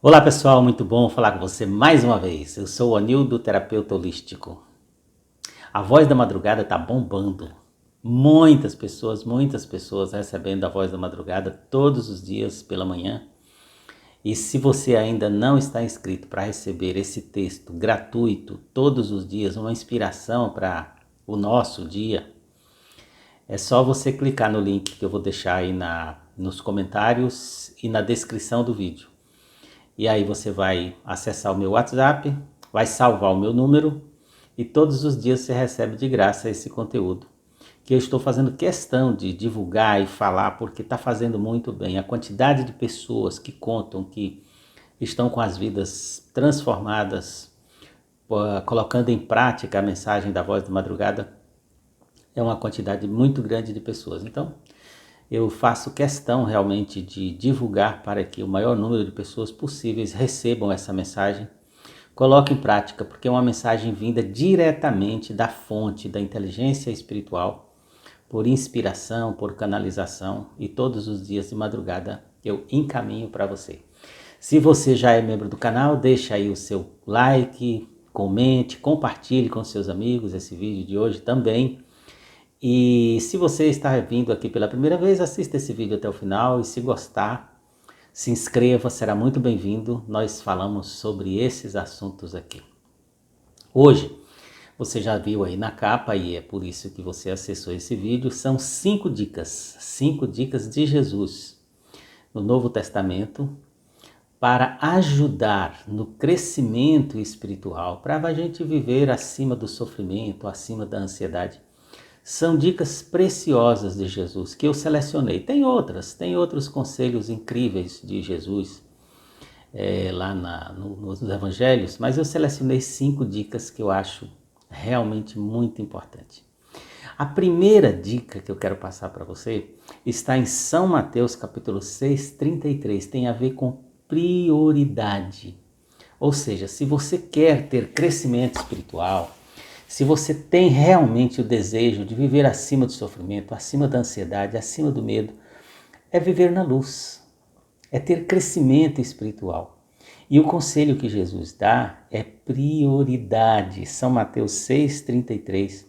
Olá pessoal, muito bom falar com você mais uma vez. Eu sou o Anildo, terapeuta holístico. A Voz da Madrugada está bombando. Muitas pessoas recebendo a Voz da Madrugada todos os dias pela manhã. E se você ainda não está inscrito para receber esse texto gratuito todos os dias, uma inspiração para o nosso dia, é só você clicar no link que eu vou deixar aí nos comentários e na descrição do vídeo. E aí você vai acessar o meu WhatsApp, vai salvar o meu número e todos os dias você recebe de graça esse conteúdo, que eu estou fazendo questão de divulgar e falar porque está fazendo muito bem. A quantidade de pessoas que contam que estão com as vidas transformadas, colocando em prática a mensagem da Voz da Madrugada, é uma quantidade muito grande de pessoas. Então, eu faço questão realmente de divulgar para que o maior número de pessoas possíveis recebam essa mensagem, coloquem em prática, porque é uma mensagem vinda diretamente da fonte da inteligência espiritual, por inspiração, por canalização, e todos os dias de madrugada eu encaminho para você. Se você já é membro do canal, deixa aí o seu like, comente, compartilhe com seus amigos esse vídeo de hoje também. E se você está vindo aqui pela primeira vez, assista esse vídeo até o final e se gostar, se inscreva, será muito bem-vindo. Nós falamos sobre esses assuntos aqui. Hoje, você já viu aí na capa e é por isso que você acessou esse vídeo, são 5 dicas de Jesus no Novo Testamento para ajudar no crescimento espiritual, para a gente viver acima do sofrimento, acima da ansiedade. São dicas preciosas de Jesus que eu selecionei. Tem outros conselhos incríveis de Jesus lá nos evangelhos, mas eu selecionei 5 dicas que eu acho realmente muito importante. A primeira dica que eu quero passar para você está em São Mateus capítulo 6, 33, tem a ver com prioridade. Ou seja, se você quer ter crescimento espiritual, se você tem realmente o desejo de viver acima do sofrimento, acima da ansiedade, acima do medo, é viver na luz, é ter crescimento espiritual. E o conselho que Jesus dá é prioridade. São Mateus 6,33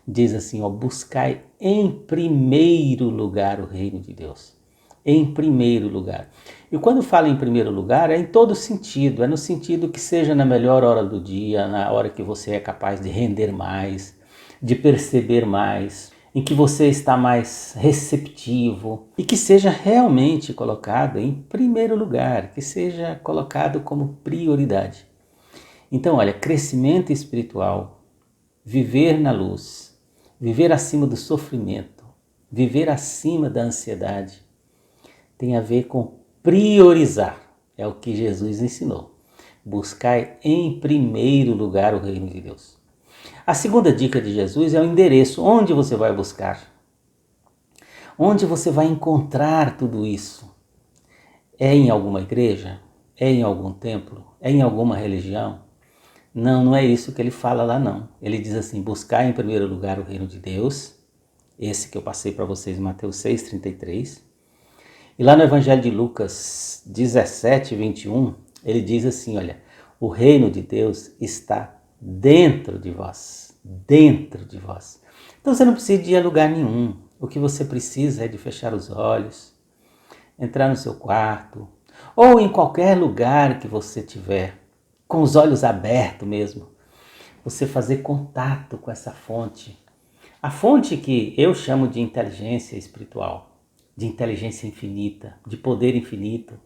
diz assim, buscai em primeiro lugar o reino de Deus. Em primeiro lugar. E quando fala em primeiro lugar, é em todo sentido. É no sentido que seja na melhor hora do dia, na hora que você é capaz de render mais, de perceber mais, em que você está mais receptivo e que seja realmente colocado em primeiro lugar, que seja colocado como prioridade. Então, olha, crescimento espiritual, viver na luz, viver acima do sofrimento, viver acima da ansiedade, tem a ver com priorizar. É o que Jesus ensinou. Buscai em primeiro lugar o reino de Deus. A segunda dica de Jesus é o endereço. Onde você vai buscar? Onde você vai encontrar tudo isso? É em alguma igreja? É em algum templo? É em alguma religião? Não, não é isso que ele fala lá não. Ele diz assim, buscar em primeiro lugar o reino de Deus. Esse que eu passei para vocês, Mateus 6,33. E lá no Evangelho de Lucas 17, 21, ele diz assim, olha, o reino de Deus está dentro de vós, dentro de vós. Então você não precisa de ir a lugar nenhum. O que você precisa é de fechar os olhos, entrar no seu quarto, ou em qualquer lugar que você tiver, com os olhos abertos mesmo, você fazer contato com essa fonte. A fonte que eu chamo de inteligência espiritual, de inteligência infinita, de poder infinito.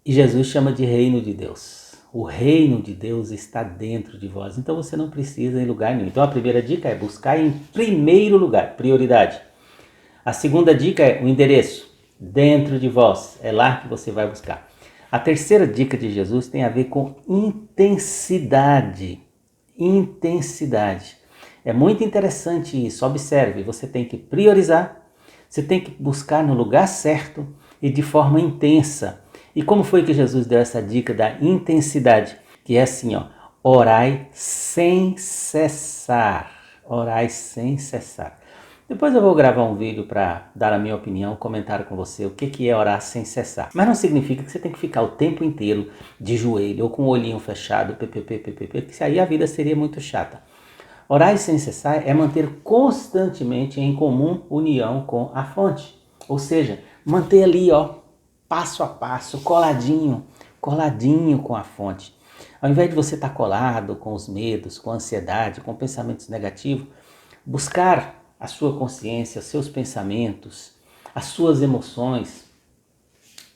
E Jesus chama de reino de Deus. O reino de Deus está dentro de vós, então você não precisa ir em lugar nenhum. Então a primeira dica é buscar em primeiro lugar, prioridade. A segunda dica é o endereço, dentro de vós, é lá que você vai buscar. A terceira dica de Jesus tem a ver com intensidade. Intensidade. É muito interessante isso, observe, você tem que priorizar, você tem que buscar no lugar certo e de forma intensa. E como foi que Jesus deu essa dica da intensidade? Que é assim, orai sem cessar. Orai sem cessar. Depois eu vou gravar um vídeo para dar a minha opinião, comentar com você o que é orar sem cessar. Mas não significa que você tem que ficar o tempo inteiro de joelho ou com o olhinho fechado, ppp, que aí a vida seria muito chata. Orar sem cessar é manter constantemente em comum união com a fonte. Ou seja, manter ali, passo a passo, coladinho com a fonte. Ao invés de você estar colado com os medos, com a ansiedade, com pensamentos negativos, buscar a sua consciência, seus pensamentos, as suas emoções,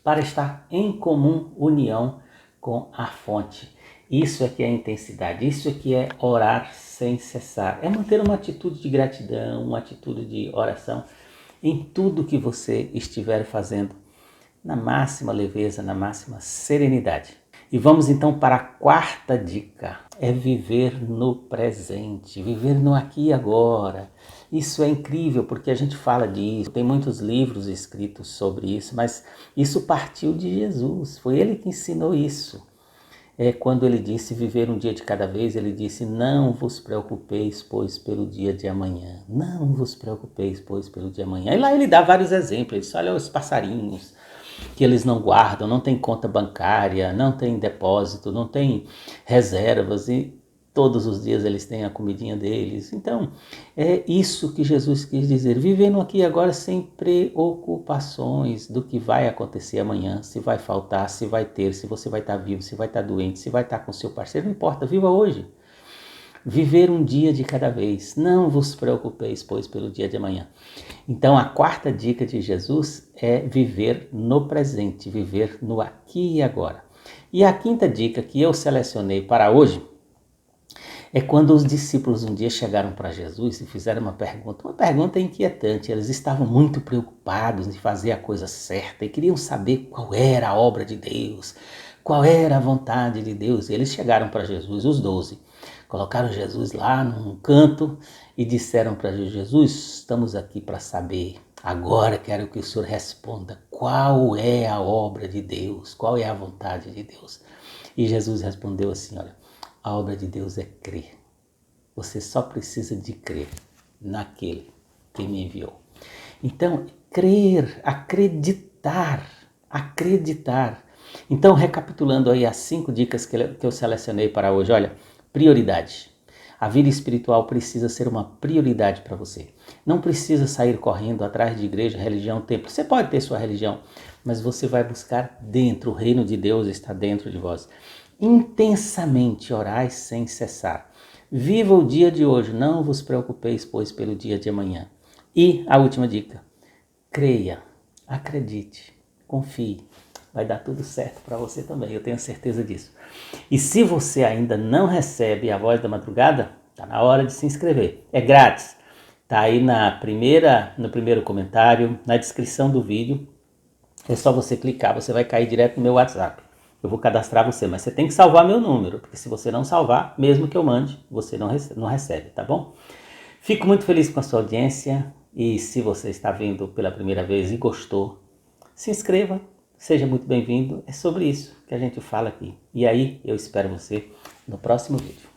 para estar em comum união com a fonte. Isso é que é intensidade, isso é que é orar sem cessar. É manter uma atitude de gratidão, uma atitude de oração em tudo que você estiver fazendo, na máxima leveza, na máxima serenidade. E vamos então para a quarta dica, é viver no presente, viver no aqui e agora. Isso é incrível porque a gente fala disso, tem muitos livros escritos sobre isso, mas isso partiu de Jesus, foi ele que ensinou isso. Quando ele disse viver um dia de cada vez, ele disse: não vos preocupeis, pois, pelo dia de amanhã. Não vos preocupeis, pois, pelo dia de amanhã. E lá ele dá vários exemplos, ele diz: olha os passarinhos, que eles não guardam, não tem conta bancária, não tem depósito, não tem reservas e todos os dias eles têm a comidinha deles. Então, é isso que Jesus quis dizer, vivendo aqui agora sem preocupações do que vai acontecer amanhã, se vai faltar, se vai ter, se você vai estar vivo, se vai estar doente, se vai estar com seu parceiro, não importa, viva hoje. Viver um dia de cada vez, não vos preocupeis, pois, pelo dia de amanhã. Então, a quarta dica de Jesus é viver no presente, viver no aqui e agora. E a quinta dica que eu selecionei para hoje é quando os discípulos um dia chegaram para Jesus e fizeram uma pergunta inquietante. Eles estavam muito preocupados em fazer a coisa certa e queriam saber qual era a obra de Deus, qual era a vontade de Deus. E eles chegaram para Jesus, os 12, colocaram Jesus lá num canto e disseram para Jesus: estamos aqui para saber, agora quero que o Senhor responda qual é a obra de Deus, qual é a vontade de Deus. E Jesus respondeu assim: olha, a obra de Deus é crer. Você só precisa de crer naquele que me enviou. Então, crer, acreditar. Então, recapitulando aí as 5 dicas que eu selecionei para hoje, olha, prioridade. A vida espiritual precisa ser uma prioridade para você. Não precisa sair correndo atrás de igreja, religião, templo. Você pode ter sua religião, mas você vai buscar dentro. O reino de Deus está dentro de vós. Intensamente orai sem cessar. Viva o dia de hoje, não vos preocupeis, pois, pelo dia de amanhã. E a última dica, creia, acredite, confie. Vai dar tudo certo para você também, eu tenho certeza disso. E se você ainda não recebe a Voz da Madrugada, está na hora de se inscrever. É grátis. Está aí no primeiro comentário, na descrição do vídeo. É só você clicar, você vai cair direto no meu WhatsApp. Eu vou cadastrar você, mas você tem que salvar meu número, porque se você não salvar, mesmo que eu mande, você não recebe, tá bom? Fico muito feliz com a sua audiência e se você está vindo pela primeira vez e gostou, se inscreva, seja muito bem-vindo. É sobre isso que a gente fala aqui. E aí, eu espero você no próximo vídeo.